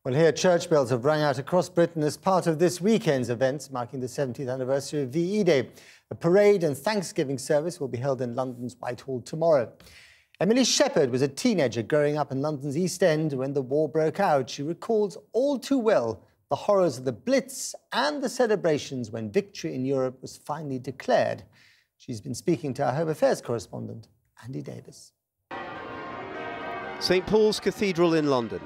Well, here church bells have rung out across Britain as part of this weekend's events marking the 70th anniversary of VE Day. A parade and Thanksgiving service will be held in London's Whitehall tomorrow. Emily Shepherd was a teenager growing up in London's East End when the war broke out. She recalls all too well the horrors of the Blitz and the celebrations when victory in Europe was finally declared. She's been speaking to our Home Affairs correspondent, Andy Davis. St Paul's Cathedral in London.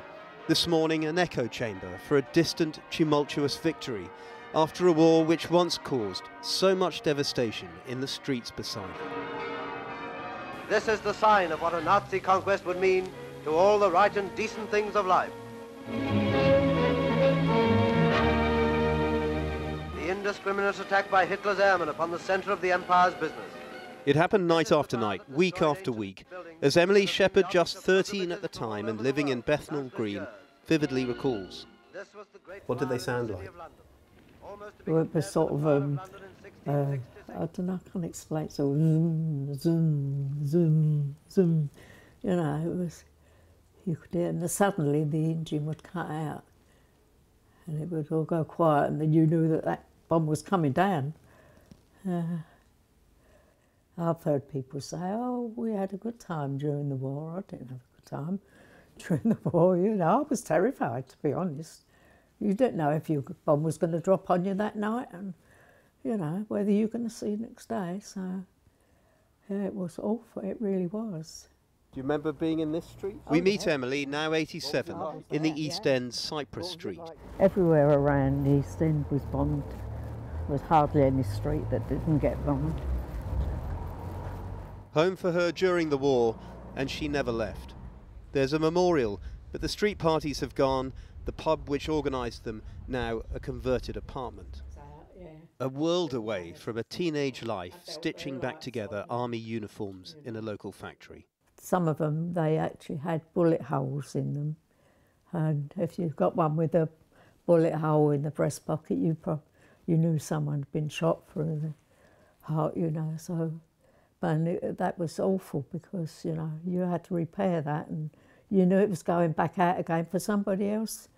This morning, an echo chamber for a distant, tumultuous victory after a war which once caused so much devastation in the streets beside it. This is the sign of what a Nazi conquest would mean to all the right and decent things of life. The indiscriminate attack by Hitler's airmen upon the centre of the empire's business. It happened night after night, week after week, as Emily Shepherd, just 13 at the time and living in Bethnal Green, vividly recalls. What did they sound like? Well, it was sort of, I don't know, I can't explain, so zoom, zoom, zoom, zoom. You know, it was, you could hear, and suddenly the engine would cut out and it would all go quiet, and then you knew that that bomb was coming down. I've heard people say, oh, we had a good time during the war. I didn't have a good time during the war, you know. I was terrified, to be honest. You didn't know if your bomb was going to drop on you that night and, you know, whether you're going to see next day. So, yeah, it was awful, it really was. Do you remember being in this street? We meet Emily, now 87, in the East End, Cypress Street. Everywhere around the East End was bombed. There was hardly any street that didn't get bombed. Home for her during the war, and she never left. There's a memorial, but the street parties have gone, the pub which organised them now a converted apartment. A world away from a teenage life stitching back together army uniforms in a local factory. Some of them, they actually had bullet holes in them. And if you've got one with a bullet hole in the breast pocket, you knew someone had been shot through the heart, you know, so. And that was awful because, you know, you had to repair that and you knew it was going back out again for somebody else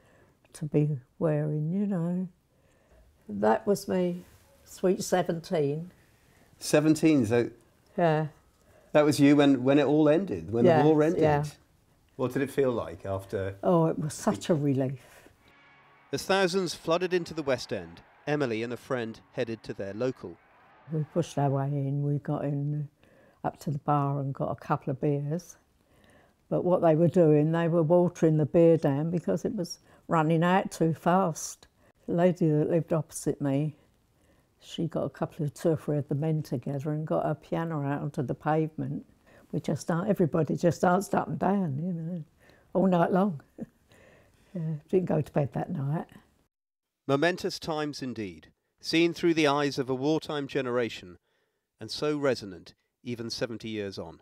to be wearing, you know. That was me, sweet 17. 17, so yeah. That was you when it all ended, when yeah, the war ended? Yeah. What did it feel like after? Oh, it was such a relief. As thousands flooded into the West End, Emily and a friend headed to their local. We pushed our way in, we got in up to the bar and got a couple of beers. But what they were doing, they were watering the beer down because it was running out too fast. The lady that lived opposite me, she got two or three of the men together and got a piano out onto the pavement. Everybody just danced up and down, you know, all night long. Didn't go to bed that night. Momentous times indeed, seen through the eyes of a wartime generation, and so resonant even 70 years on.